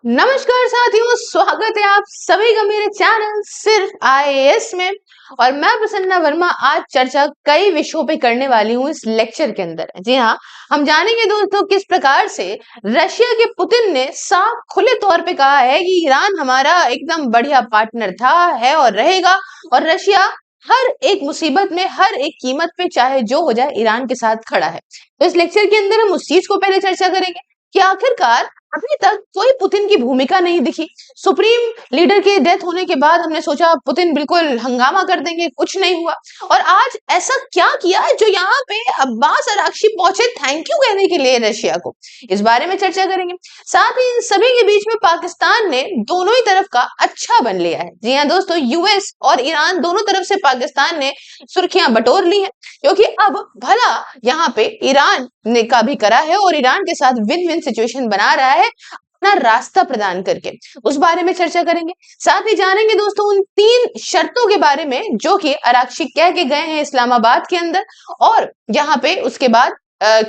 नमस्कार साथियों, स्वागत है आप सभी का मेरे चैनल सिर्फ आईएएस में। और मैं प्रसन्ना वर्मा आज चर्चा कई विषयों पे करने वाली हूँ इस लेक्चर के अंदर। जी हाँ, हम जानेंगे दोस्तों किस प्रकार से रशिया के पुतिन ने साफ खुले तौर पे कहा है कि ईरान हमारा एकदम बढ़िया पार्टनर था, है और रहेगा, और रशिया हर एक मुसीबत में हर एक कीमत पे चाहे जो हो जाए ईरान के साथ खड़ा है। तो इस लेक्चर के अंदर हम उस चीज को पहले चर्चा करेंगे कि आखिरकार अभी तक कोई पुतिन की भूमिका नहीं दिखी। सुप्रीम लीडर के डेथ होने के बाद हमने सोचा पुतिन बिल्कुल हंगामा कर देंगे, कुछ नहीं हुआ। और आज ऐसा क्या किया जो यहाँ पे अब्बास अराक्ची पहुंचे थैंक यू कहने के लिए रशिया को, इस बारे में चर्चा करेंगे। साथ ही इन सभी के बीच में पाकिस्तान ने दोनों ही तरफ का अच्छा बन लिया है। जी हाँ दोस्तों, यूएस और ईरान दोनों तरफ से पाकिस्तान ने सुर्खियां बटोर ली है, क्योंकि अब भला यहाँ पे ईरान ने का भी करा है और ईरान के साथ विन विन सिचुएशन बना रहा है अपना रास्ता प्रदान करके। उस बारे में चर्चा करेंगे। साथ ही जानेंगे दोस्तों उन 3 शर्तों के बारे में जो कि अराक्ची कह के गए हैं इस्लामाबाद के अंदर, और यहाँ पे उसके बाद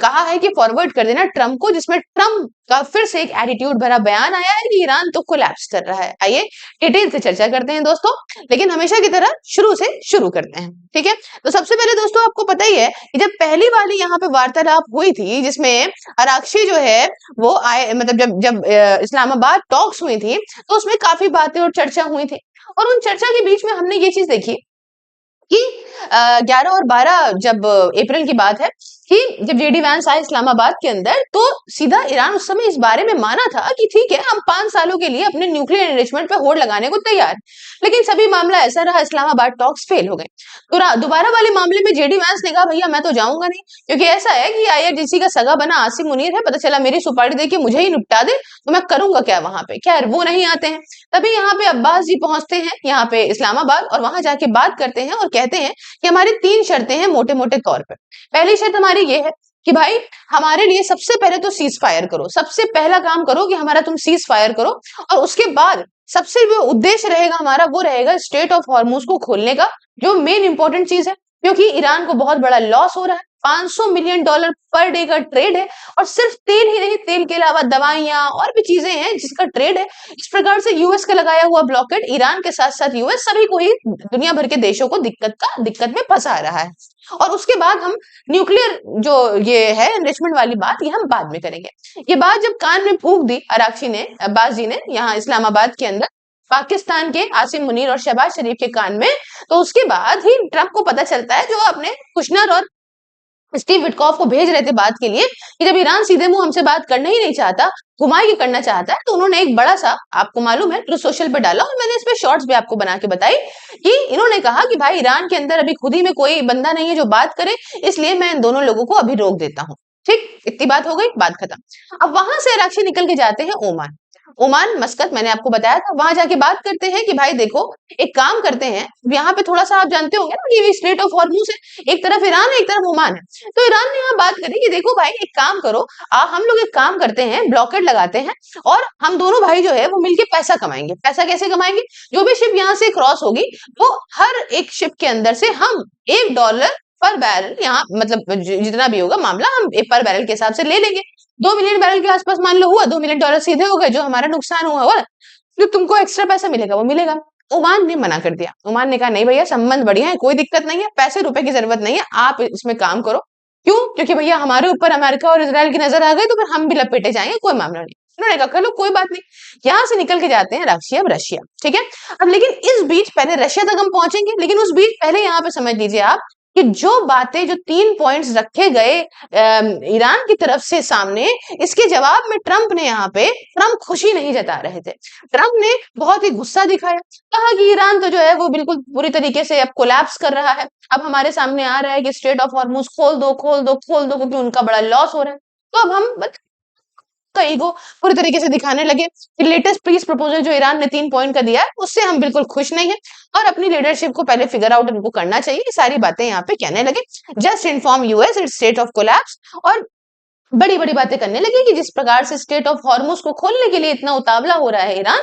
कहा है कि फॉरवर्ड कर देना ट्रम्प को, जिसमें ट्रम्प का फिर से एक एटीट्यूड भरा बयान आया है कि ईरान तो कोलैप्स कर रहा है। आइए डिटेल से चर्चा करते हैं दोस्तों, लेकिन हमेशा की तरह शुरू से शुरू करते हैं। ठीक है, तो सबसे पहले दोस्तों आपको पता ही है कि जब पहली वाली यहाँ पे वार्तालाप हुई थी जिसमें अराक्ची जो है वो आए, मतलब जब जब इस्लामाबाद टॉक्स हुई थी, तो उसमें काफी बातें और चर्चा हुई थी। और उन चर्चा के बीच में हमने ये चीज देखी कि 11 और 12 जब अप्रैल की बात है कि जब जेडी वैंस आए इस्लामाबाद के अंदर, तो सीधा ईरान उस समय इस बारे में माना था कि ठीक है हम 5 सालों के लिए अपने न्यूक्लियर एनरिचमेंट पे होड़ लगाने को तैयार। लेकिन सभी मामला ऐसा रहा, इस्लामाबाद टॉक्स फेल हो गए। तो दोबारा वाले मामले में जेडी वैंस ने कहा भैया मैं तो जाऊंगा नहीं, क्योंकि ऐसा है कि आईआरजीसी का सगा बना आसिम मुनीर है, पता चला मेरी सुपारी दे के मुझे ही निपटा दे तो मैं करूंगा क्या वहां पे। खैर वो नहीं आते हैं। तभी यहाँ पे अब्बास जी पहुंचते हैं यहाँ पे इस्लामाबाद, और वहां जाके बात करते हैं और कहते हैं कि हमारी 3 शर्तें हैं मोटे मोटे तौर पर। पहली शर्त हमारी ये है कि भाई हमारे लिए सबसे पहले तो सीज फायर करो, सबसे पहला काम करो कि हमारा तुम सीज फायर करो, और उसके बाद सबसे जो उद्देश्य रहेगा हमारा वो रहेगा स्ट्रेट ऑफ हॉर्मुज को खोलने का, जो मेन इंपॉर्टेंट चीज है, क्योंकि ईरान को बहुत बड़ा लॉस हो रहा है। $500 मिलियन पर डे का ट्रेड है, और सिर्फ तेल ही नहीं, तेल के अलावा दवाइयां और भी चीजें हैं जिसका ट्रेड है। इस प्रकार से यूएस का लगाया हुआ ब्लॉकेड ईरान के साथ साथ यूएस सभी को ही, दुनिया भर के देशों को दिक्कत में फंसा रहा है। और उसके बाद हम न्यूक्लियर जो ये है एनरिचमेंट वाली बात, ये हम बाद में करेंगे। ये बात जब कान में फूंक दी अराक्ची ने, अब्बास जी ने, यहाँ इस्लामाबाद के अंदर पाकिस्तान के आसिम मुनीर और शहबाज शरीफ के कान में, तो उसके बाद ही ट्रंप को पता चलता है, जो अपने कुशनर और स्टीव विटकॉफ को भेज रहे थे बात के लिए, कि जब ईरान सीधे मुंह हमसे बात करना ही नहीं चाहता, घुमा के करना चाहता है, तो उन्होंने एक बड़ा सा, आपको मालूम है, ट्रू सोशल पे डाला, और मैंने इसमें शॉर्ट्स भी आपको बना के बताई कि इन्होंने कहा कि भाई ईरान के अंदर अभी खुद ही में कोई बंदा नहीं है जो बात करे, इसलिए मैं इन दोनों लोगों को अभी रोक देता हूँ। ठीक, इतनी बात हो गई, बात खत्म। अब वहां से अराक्ची निकल के जाते हैं ओमान। ओमान मस्कत मैंने आपको बताया था, वहां जाके बात करते हैं कि भाई देखो एक काम करते हैं, यहाँ पे थोड़ा सा आप जानते होंगे ना कि स्ट्रेट ऑफ हॉर्मुज है, एक तरफ ईरान है एक तरफ ओमान है। तो ईरान ने यहाँ बात करी कि देखो भाई एक काम करो, हम लोग एक काम करते हैं, ब्लॉकेड लगाते हैं, और हम दोनों भाई जो है वो मिलके पैसा कमाएंगे। पैसा कैसे कमाएंगे? जो भी शिप यहाँ से क्रॉस होगी, वो हर एक शिप के अंदर से हम $1 पर बैरल, यहाँ मतलब जितना भी होगा मामला, हम पर बैरल के हिसाब से ले लेंगे। 2 मिलियन बैरल के आसपास मान लो हुआ, $2 मिलियन सीधे हो गए, जो हमारा नुकसान हुआ जो तुमको एक्स्ट्रा पैसा मिलेगा वो मिलेगा। ओमान ने मना कर दिया। ओमान ने कहा नहीं भैया, संबंध बढ़िया है, कोई दिक्कत नहीं है, पैसे रुपए की जरूरत नहीं है, आप इसमें काम करो। क्यों? क्योंकि भैया हमारे ऊपर अमेरिका और इसराइल की नजर आ गई तो फिर हम भी लपेटे जाएंगे, कोई मामला नहीं। उन्होंने कहा चलो कोई बात नहीं। यहाँ से निकल के जाते हैं रशिया, अब रशिया ठीक है। अब लेकिन इस बीच पहले रशिया तक हम पहुंचेंगे, लेकिन उस बीच पहले यहाँ पे समझ लीजिए आप कि जो बातें, जो 3 पॉइंट्स रखे गए ईरान की तरफ से सामने, इसके जवाब में ट्रंप ने यहाँ पे, ट्रंप खुशी नहीं जता रहे थे। ट्रंप ने बहुत ही गुस्सा दिखाया, कहा कि ईरान तो जो है वो बिल्कुल पूरी तरीके से अब कोलैप्स कर रहा है, अब हमारे सामने आ रहा है कि स्ट्रेट ऑफ हॉर्मुज खोल दो खोल दो खोल दो, क्योंकि उनका बड़ा लॉस हो रहा है। तो अब हम का ईगो पूरी तरीके से दिखाने लगे कि लेटेस्ट पीस प्रपोजल जो ईरान ने 3 पॉइंट का दिया है उससे हम बिल्कुल खुश नहीं है, और अपनी लीडरशिप को पहले फिगर आउट उनको करना चाहिए। ये सारी बातें यहाँ पे कहने लगे। Just inform US it's state of collapse, और बड़ी बड़ी बातें करने लगे कि जिस प्रकार से स्टेट ऑफ हॉर्मुज को खोलने के लिए इतना उतावला हो रहा है ईरान,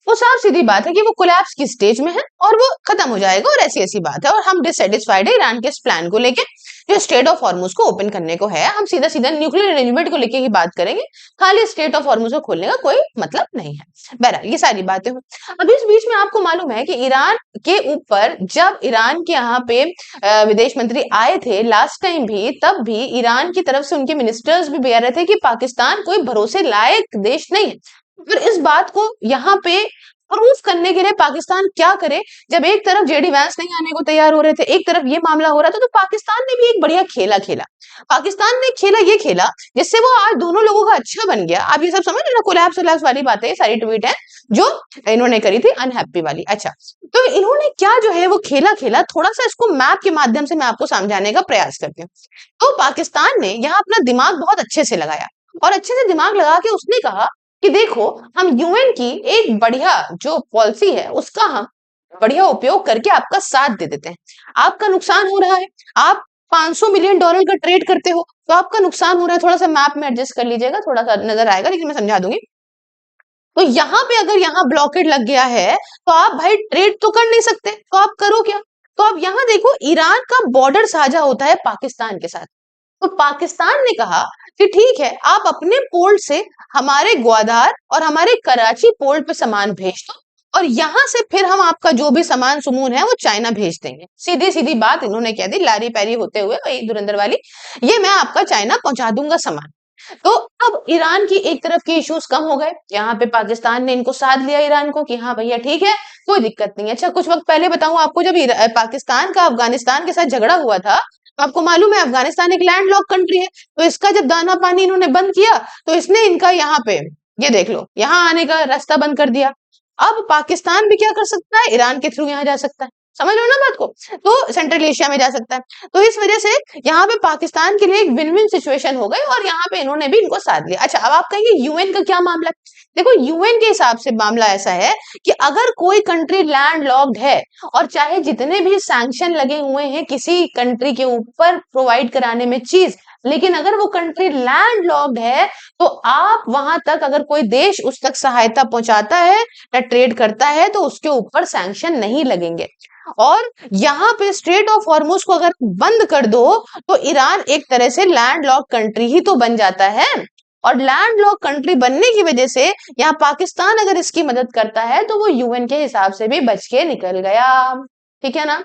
वो साफ सीधी बात है कि वो कोलैप्स की स्टेज में है और वो खत्म हो जाएगा, और ऐसी ऐसी बात है, और हम डिससेटिस्फाइड है ईरान के इस प्लान को लेके। जो स्ट्रेट ऑफ हॉर्मुज को ओपन करने को है। हम सीधा सीधा न्यूक्लियर अरेंजमेंट को लेके ही बात करेंगे, खाली स्ट्रेट ऑफ हॉर्मुज को खोलने का कोई मतलब नहीं है। बहरहाल ये सारी बातें हुई। अब इस बीच में आपको मालूम है कि ईरान के ऊपर जब ईरान के यहाँ पे विदेश मंत्री आए थे लास्ट टाइम भी, तब भी ईरान की तरफ से उनके मिनिस्टर्स भी बता रहे थे कि पाकिस्तान कोई भरोसे लायक देश नहीं है। फिर इस बात को यहाँ पे प्रूफ करने के लिए पाकिस्तान क्या करे, जब एक तरफ जेडी वैंस नहीं आने को तैयार हो रहे थे, एक तरफ ये मामला हो रहा था, तो पाकिस्तान ने भी एक बढ़िया खेला खेला। पाकिस्तान ने खेला ये खेला जिससे वो आज दोनों लोगों का अच्छा बन गया। आप ये सब समझ रहे ना, कोलैप्स कोलैप्स वाली बातें सारी ट्वीट है जो इन्होंने करी थी अनहैप्पी वाली। अच्छा, तो इन्होंने क्या जो है वो खेला खेला, थोड़ा सा इसको मैप के माध्यम से मैं आपको समझाने का प्रयास करती हूँ। तो पाकिस्तान ने यहाँ अपना दिमाग बहुत अच्छे से लगाया और अच्छे से दिमाग लगा के उसने कहा कि देखो, हम यूएन की एक बढ़िया जो पॉलिसी है उसका हम बढ़िया उपयोग करके आपका साथ दे देते हैं। आपका नुकसान हो रहा है, आप $500 मिलियन का ट्रेड करते हो, तो आपका नुकसान हो रहा है। थोड़ा सा मैप में एडजस्ट कर लीजिएगा, थोड़ा सा नजर आएगा, लेकिन मैं समझा दूंगी। तो यहाँ पे अगर यहाँ ब्लॉकेड लग गया है तो आप भाई ट्रेड तो कर नहीं सकते, तो आप करो क्या? तो अब यहाँ देखो, ईरान का बॉर्डर साझा होता है पाकिस्तान के साथ। तो पाकिस्तान ने कहा कि ठीक है, आप अपने पोर्ट से हमारे ग्वादार और हमारे कराची पोर्ट पे सामान भेज दो, और यहां से फिर हम आपका जो भी सामान सुमून है वो चाइना भेज देंगे। सीधी सीधी बात इन्होंने कह दी, लारी पैरी होते हुए वही धुरंधर वाली, ये मैं आपका चाइना पहुंचा दूंगा सामान। तो अब ईरान की एक तरफ के इश्यूज कम हो गए, यहाँ पे पाकिस्तान ने इनको साथ लिया ईरान को कि हाँ भैया ठीक है, कोई दिक्कत नहीं है। अच्छा, कुछ वक्त पहले बताऊं आपको, जब पाकिस्तान का अफगानिस्तान के साथ झगड़ा हुआ था, तो आपको मालूम है अफगानिस्तान एक लैंडलॉक कंट्री है, तो इसका जब दाना पानी इन्होंने बंद किया तो इसने इनका यहाँ पे, ये देख लो, यहाँ आने का रास्ता बंद कर दिया। अब पाकिस्तान भी क्या कर सकता है, ईरान के थ्रू यहाँ जा सकता है। समझ लो ना बात को, तो सेंट्रल एशिया में जा सकता है। तो इस वजह से यहाँ पे पाकिस्तान के लिए एक विन विन सिचुएशन हो गई और यहाँ पे इन्होंने भी इनको साथ लिया। अच्छा, अब आप कहेंगे यूएन का क्या मामला है? देखो, यूएन के हिसाब से मामला ऐसा है कि अगर कोई कंट्री लैंड लॉक्ड है और चाहे जितने भी सैंक्शन लगे हुए हैं किसी कंट्री के ऊपर प्रोवाइड कराने में चीज, लेकिन अगर वो कंट्री लैंड लॉक्ड है तो आप वहां तक, अगर कोई देश उस तक सहायता पहुंचाता है या ट्रेड करता है, तो उसके ऊपर सैंक्शन नहीं लगेंगे। और यहाँ पे स्ट्रेट ऑफ हॉर्मुज को अगर बंद कर दो तो ईरान एक तरह से लैंड लॉक कंट्री ही तो बन जाता है, और लैंड लॉक कंट्री बनने की वजह से यहाँ पाकिस्तान अगर इसकी मदद करता है तो वो यूएन के हिसाब से भी बच के निकल गया। ठीक है ना?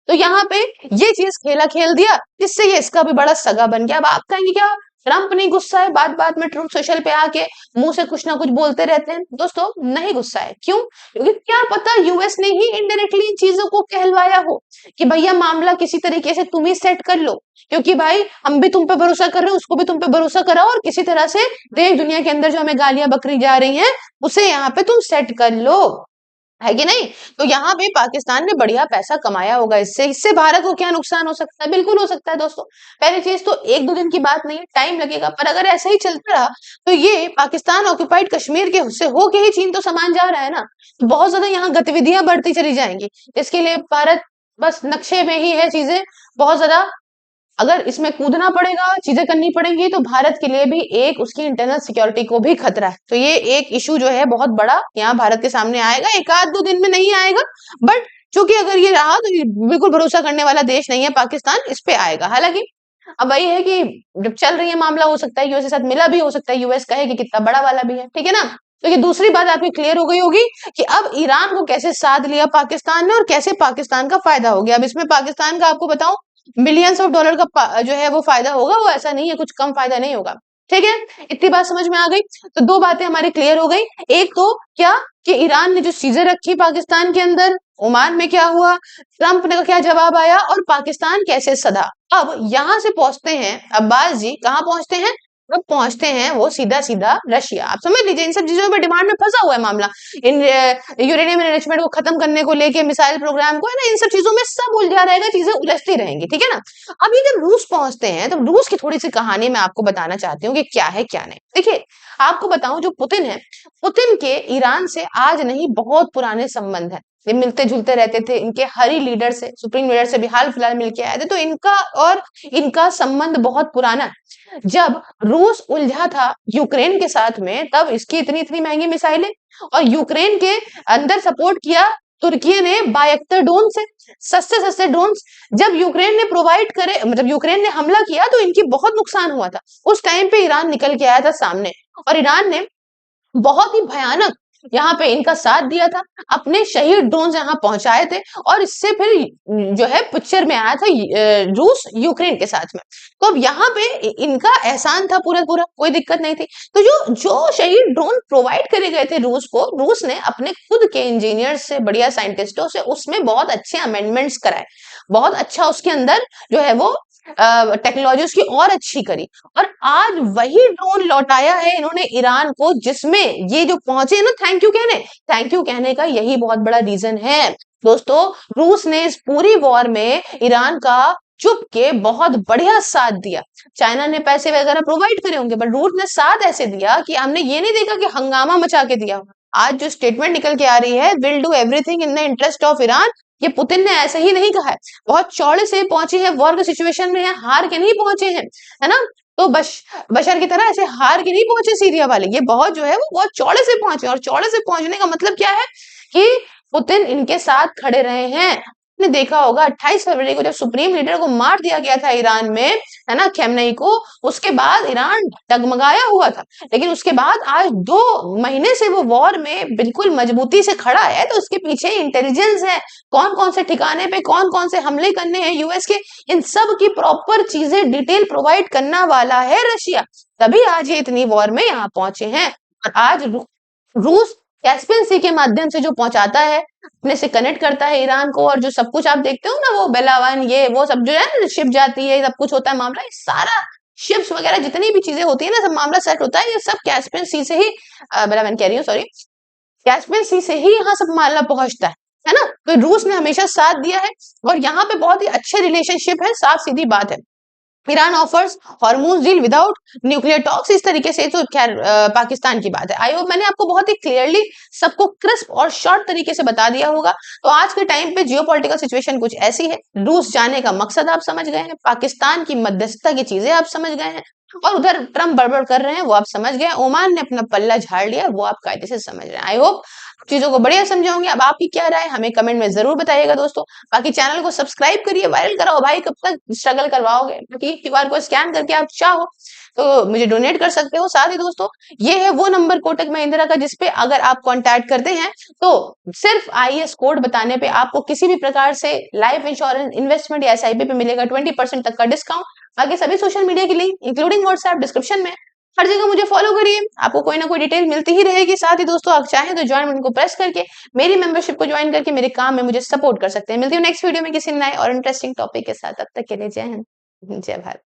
तो यहाँ पे ये चीज खेला खेल दिया जिससे ये इसका भी बड़ा सगा बन गया। अब आप कहेंगे क्या ट्रंप नहीं गुस्सा है, बात बात में ट्रूथ सोशल पे आके मुंह से कुछ ना कुछ बोलते रहते हैं? दोस्तों, नहीं गुस्सा है। क्यों? क्योंकि क्या पता यूएस ने ही इनडायरेक्टली इन चीजों को कहलवाया हो कि भैया मामला किसी तरीके से तुम ही सेट कर लो, क्योंकि भाई हम भी तुम पे भरोसा कर रहे हैं, उसको भी तुम पे भरोसा कराओ, और किसी तरह से देश दुनिया के अंदर जो हमें गालियां बकरी जा रही हैं उसे यहाँ पे तुम सेट कर लो, है कि नहीं? तो यहाँ पे पाकिस्तान ने बढ़िया पैसा कमाया होगा इससे। इससे भारत को क्या नुकसान हो सकता है? बिल्कुल हो सकता है दोस्तों। पहली चीज तो एक दो दिन की बात नहीं है, टाइम लगेगा, पर अगर ऐसा ही चलता रहा तो ये पाकिस्तान ऑक्युपाइड कश्मीर के से होके ही चीन तो समान जा रहा है ना, तो बहुत ज्यादा यहाँ गतिविधियां बढ़ती चली जाएंगी। इसके लिए भारत बस नक्शे में ही है चीजें, बहुत ज्यादा अगर इसमें कूदना पड़ेगा, चीजें करनी पड़ेंगी, तो भारत के लिए भी एक उसकी इंटरनल सिक्योरिटी को भी खतरा है। तो ये एक इशू जो है बहुत बड़ा यहाँ भारत के सामने आएगा, एक आध दो दिन में नहीं आएगा, बट चूंकि अगर ये रहा तो ये बिल्कुल भरोसा करने वाला देश नहीं है पाकिस्तान, इस पे आएगा। हालांकि अब वही है कि जब चल रही है मामला, हो सकता है यूएस के साथ मिला भी हो सकता है, यूएस कहे कि कितना बड़ा वाला भी है, ठीक है ना? तो ये दूसरी बात आपकी क्लियर हो गई होगी कि अब ईरान को कैसे साथ लिया पाकिस्तान ने और कैसे पाकिस्तान का फायदा हो गया। अब इसमें पाकिस्तान का आपको बताऊं, मिलियंस ऑफ डॉलर का जो है वो फायदा होगा, वो ऐसा नहीं है कुछ कम फायदा नहीं होगा। ठीक है, इतनी बात समझ में आ गई। तो दो बातें हमारी क्लियर हो गई। एक तो क्या कि ईरान ने जो चीजें रखी पाकिस्तान के अंदर, ओमान में क्या हुआ, ट्रंप ने का क्या जवाब आया, और पाकिस्तान कैसे सधा। अब यहां से पहुंचते हैं अब्बास जी, कहाँ पहुंचते हैं? अब पहुंचते हैं वो सीधा सीधा रशिया। आप समझ लीजिए इन सब चीजों में डिमांड में फंसा हुआ है मामला, इन यूरेनियम मैनेजमेंट को खत्म करने को लेके, मिसाइल प्रोग्राम को, है ना, इन सब चीजों में सब उलझा रहेगा, चीजें उलझती रहेंगी, ठीक है ना? अब ये जब रूस पहुंचते हैं तो रूस की थोड़ी सी कहानी मैं आपको बताना चाहती हूँ कि क्या है क्या नहीं। देखिए, आपको बताऊं, जो पुतिन है, पुतिन के ईरान से आज नहीं बहुत पुराने संबंध है, ये मिलते जुलते रहते थे। इनके हर ही लीडर से, सुप्रीम लीडर से भी हाल फिलहाल मिलके आए थे, तो इनका और इनका संबंध बहुत पुराना है। जब रूस उलझा था यूक्रेन के साथ में, तब इसकी इतनी इतनी महंगी मिसाइलें, और यूक्रेन के अंदर सपोर्ट किया तुर्की ने बायक्टर ड्रोन से, सस्ते सस्ते ड्रोन, जब यूक्रेन ने प्रोवाइड करे, मतलब यूक्रेन ने हमला किया तो इनकी बहुत नुकसान हुआ था। उस टाइम पे ईरान निकल के आया था सामने, और ईरान ने बहुत ही भयानक यहाँ पे इनका साथ दिया था, अपने शहीद ड्रोन यहाँ पहुंचाए थे, और इससे फिर जो है पिक्चर में आया था रूस यूक्रेन के साथ में। तो अब यहाँ पे इनका एहसान था पूरा पूरा, कोई दिक्कत नहीं थी। तो जो जो शहीद ड्रोन प्रोवाइड करे गए थे रूस को, रूस ने अपने खुद के इंजीनियर से, बढ़िया साइंटिस्टों से उसमें बहुत अच्छे अमेंडमेंट्स कराए, बहुत अच्छा उसके अंदर जो है वो टेक्नोलॉजी उसकी और अच्छी करी, और आज वही ड्रोन लौटाया है इन्होंने ईरान को, जिसमें ये जो पहुंचे ना थैंक यू कहने का यही बहुत बड़ा रीजन है दोस्तों। रूस ने इस पूरी वॉर में ईरान का चुप के बहुत बढ़िया साथ दिया। चाइना ने पैसे वगैरह प्रोवाइड करे होंगे, बट रूस ने साथ ऐसे दिया कि हमने ये नहीं देखा कि हंगामा मचा के दिया। आज जो स्टेटमेंट निकल के आ रही है, will do everything in the interest of Iran, ये पुतिन ने ऐसे ही नहीं कहा है, बहुत चौड़े से पहुंचे हैं, वॉर की सिचुएशन में है, हार के नहीं पहुंचे हैं, है ना। तो बशर की तरह ऐसे हार के नहीं पहुंचे सीरिया वाले, ये बहुत जो है वो बहुत चौड़े से पहुंचे, और चौड़े से पहुंचने का मतलब क्या है कि पुतिन इनके साथ खड़े रहे हैं। आपने देखा होगा 28 फरवरी को जब सुप्रीम लीडर को मार दिया गया था ईरान में, है ना, खेमनेई को, उसके बाद ईरान डगमगाया हुआ था, लेकिन उसके बाद आज 2 महीने से वो वॉर में बिल्कुल मजबूती से खड़ा है। तो उसके पीछे इंटेलिजेंस है, कौन कौन से ठिकाने पे कौन कौन से हमले करने हैं यूएस के, इन सब की प्रॉपर चीजें डिटेल प्रोवाइड करना वाला है रशिया, तभी आज ये इतनी वॉर में यहाँ पहुंचे हैं। और आज रूस कैस्पियन सी के माध्यम से जो पहुंचाता है, अपने से कनेक्ट करता है ईरान को, और जो सब कुछ आप देखते हो ना, वो बेलावन ये वो सब जो है ना, शिप जाती है, सब कुछ होता है मामला, ये सारा शिप्स वगैरह जितनी भी चीजें होती है ना, सब मामला सेट होता है, ये सब कैस्पियन सी से ही, बेलावन कह रही हूँ सॉरी, कैस्पियन सी से ही यहाँ सब मामला पहुंचता है ना। तो रूस ने हमेशा साथ दिया है, और यहाँ पे बहुत ही अच्छे रिलेशनशिप है, साफ सीधी बात है। Iran offers Hormuz deal without nuclear talks, इस तरीके से तो खैर पाकिस्तान की बात है। आई होप मैंने आपको बहुत ही क्लियरली सबको क्रिस्प और शॉर्ट तरीके से बता दिया होगा। तो आज के टाइम पे जियोपॉलिटिकल सिचुएशन कुछ ऐसी है, रूस जाने का मकसद आप समझ गए हैं, पाकिस्तान की मध्यस्थता की चीजें आप समझ गए हैं, और उधर ट्रम्प बड़बड़ कर रहे हैं वो आप समझ गए, ओमान ने अपना पल्ला झाड़ लिया वो आप कायदे से समझ रहे हैं। आई होप चीजों को बढ़िया समझे होंगे। अब आपकी क्या राय हमें कमेंट में जरूर बताइएगा दोस्तों। बाकी चैनल को सब्सक्राइब करिए, वायरल कराओ भाई, कब तक स्ट्रगल करवाओगे, क्योंकि क्यूआर को स्कैन करके आप चाहो तो मुझे डोनेट कर सकते हो। साथ ही दोस्तों ये है वो नंबर कोटक महिंद्रा का, जिसपे अगर आप कांटेक्ट करते हैं तो सिर्फ आईएएस कोड बताने पे आपको किसी भी प्रकार से लाइफ इंश्योरेंस, इन्वेस्टमेंट या एसआईपी पे मिलेगा 20% तक का डिस्काउंट। बाकी सभी सोशल मीडिया की लिंक इंक्लूडिंग व्हाट्सएप डिस्क्रिप्शन में, हर जगह मुझे फॉलो करिए, आपको कोई ना कोई डिटेल मिलती ही रहेगी। साथ ही दोस्तों आप चाहें तो ज्वाइन बटन को प्रेस करके मेरी मेंबरशिप को ज्वाइन करके मेरे काम में मुझे सपोर्ट कर सकते हैं। मिलती हूँ नेक्स्ट वीडियो में किसी नए और इंटरेस्टिंग टॉपिक के साथ, तब तक के लिए जय हिंद, जय भारत।